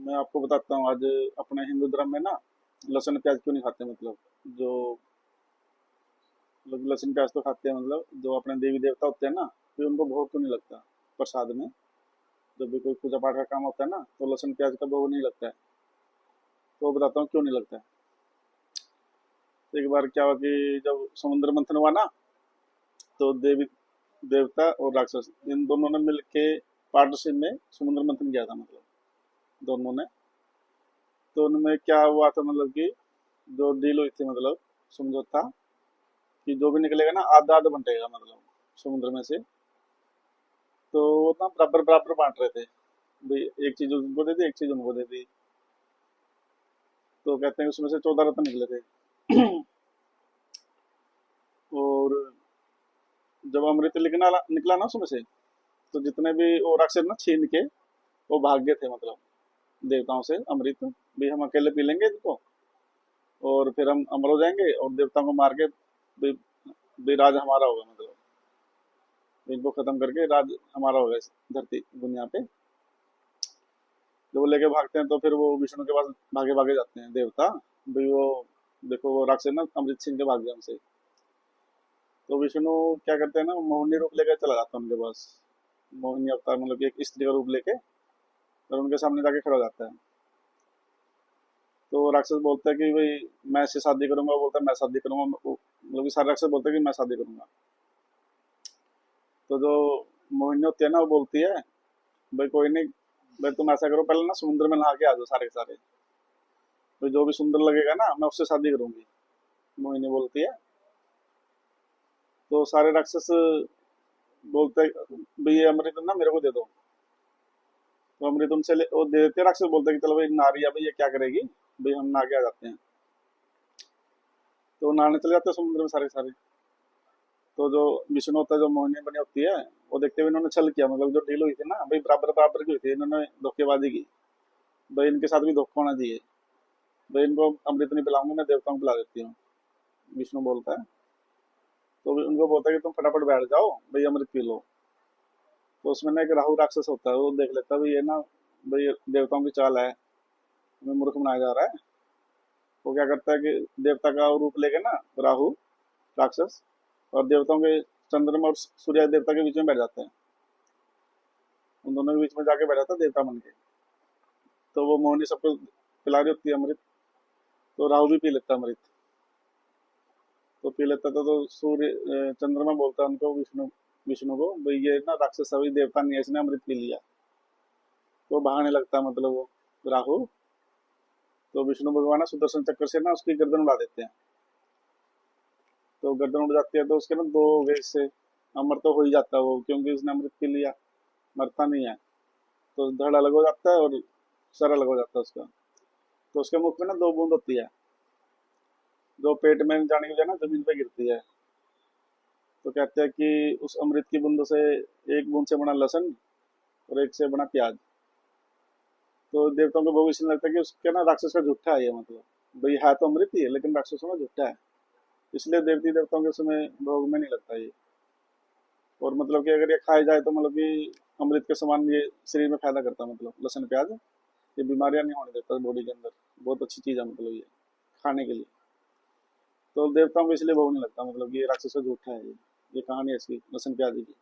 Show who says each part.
Speaker 1: मैं आपको बताता हूँ आज अपने हिंदू धर्म में ना लहसुन प्याज क्यों नहीं खाते। मतलब जो लोग लहसुन प्याज तो खाते हैं, मतलब जो अपने देवी देवता होते हैं ना, फिर उनको भोग क्यों नहीं लगता प्रसाद में। जब भी कोई पूजा पाठ का काम होता है ना तो लहसुन प्याज का भोग नहीं लगता है। तो बताता हूँ क्यों नहीं लगता है। तो एक बार क्या हुआ कि जब समुद्र मंथन हुआ ना, तो देवी देवता और राक्षस इन दोनों ने मिलके पार्टनरशिप में समुद्र मंथन किया था। मतलब दोनों ने, तो उनमें क्या हुआ था, मतलब कि जो डील हुई थी, मतलब समझौता, कि जो भी निकलेगा ना आधा आधा बंटेगा, मतलब समुद्र में से। तो वो ना बराबर बराबर बांट रहे थे भाई, एक चीज उनको दे दी, एक चीज उनको दे दी। तो कहते हैं उसमें से 14 रत्न निकले थे। और जब अमृत निकला निकला ना उसमें से, तो जितने भी वो राक्षस ना छीन के वो भाग गए थे, मतलब देवताओं से अमृत, भी हम अकेले पी लेंगे इनको और फिर हम अमर हो जाएंगे और देवताओं को मार के भी, भी राज हमारा होगा। मतलब इनको खत्म करके राज हमारा होगा इस धरती दुनिया पे। जब वो लेके भागते हैं तो फिर वो विष्णु के पास भागे भागे जाते हैं देवता, भाई वो देखो वो राक्षस ना अमृत छीन के भाग गया हमसे। तो विष्णु क्या करते हैं ना, मोहिनी रूप लेकर चला जाता है उनके पास। मोहिनी अवतार, मतलब कि एक स्त्री का रूप लेके, और उनके सामने जाके खड़ा हो जाता है। तो वो राक्षस बोलता है कि भाई मैं इससे शादी करूंगा, वो बोलता है मैं शादी करूंगा, मतलब कि सारे राक्षस बोलते हैं कि मैं शादी करूंगा। तो जो मोहिनी होती है ना वो बोलती है, भाई कोई नहीं, भाई तुम ऐसा करो, पहले ना समुद्र में नहा के आ जाओ सारे के सारे, तो जो भी सुंदर लगेगा ना मैं उससे शादी करूंगी, मोहिनी बोलती है। तो सारे राक्षस बोलते हैं भाई ये अमृत ना मेरे को दे दो। तो अमृत उनसे वो दे देते हैं। राक्षस बोलते हैं कि चलो भाई नारी है भाई, ये क्या करेगी, भाई हम नहा के आ जाते हैं। तो वो नहाने चले जाते हैं समुद्र में सारे के सारे। तो जो विष्णु होता है, जो मोहिनी बनी होती है, वो देखते हुए इन्होंने छल किया, मतलब जो डील हुई थी ना भाई बराबर बराबर की हुई थी, इन्होंने धोखेबाजी की। भाई इनके साथ भी धोखा होना चाहिए, भाई इनको अमृत नहीं पिलाऊंगी, मैं देवताओं को पिला देती हूँ, विष्णु बोलता है। तो भी उनको बोलता है कि तुम फटाफट बैठ जाओ भाई अमृत पी लो। तो उसमें ना एक राहु राक्षस होता है, वो देख लेता है भाई ये ना, भाई देवताओं की चाल है, हमें मूर्ख बनाया जा रहा है। वो क्या करता है कि देवता का रूप लेके ना राहु राक्षस, और देवताओं के चंद्रमा और सूर्य देवता के बीच में बैठ जाते हैं। उन दोनों के बीच में जाके बैठ जाता है देवता बन के। तो वो मोहिनी सबको पिला रही होती है अमृत, तो राहु भी पी लेता है अमृत। तो पी लेता था, तो सूर्य चंद्रमा बोलता है उनको, विष्णु विष्णु को, भाई ये ना राक्षस अभी देवता नहीं है, इसने अमृत पी लिया। तो बहाने लगता है, मतलब वो राहु। तो विष्णु भगवान ना सुदर्शन चक्र से ना उसकी गर्दन उड़ा देते हैं। तो गर्दन उड़ जाती है, तो उसके ना दो वे से अमर तो हो ही जाता है वो, क्योंकि उसने अमृत पी लिया, मरता नहीं है। तो धड़ अलग हो जाता है और सर अलग हो जाता है उसका। तो उसके मुख में ना दो बूंद होती है, जो पेट में जाने के लिए ना जमीन पे गिरती है। तो कहते हैं कि उस अमृत की बूंद से, एक बूंद से बना लहसुन और एक से बना प्याज। तो देवताओं को भोग इसलिए लगता है कि उसके ना राक्षस का झूठा है ये, मतलब भाई है तो अमृत ही है लेकिन राक्षसों में झूठा है, इसलिए देवती देवताओं के समय भोग में नहीं लगता ये। और मतलब कि अगर ये खाया जाए तो मतलब कि अमृत के समान ये शरीर में फायदा करता है, मतलब लहसुन प्याज ये बीमारियां नहीं होने देता बॉडी के अंदर। बहुत अच्छी चीज है मतलब ये खाने के लिए। तो देवताओं को इसलिए भोग नहीं लगता, मतलब कि ये राक्षस का झूठा है ये कहानी है इसकी लहसुन प्याज की।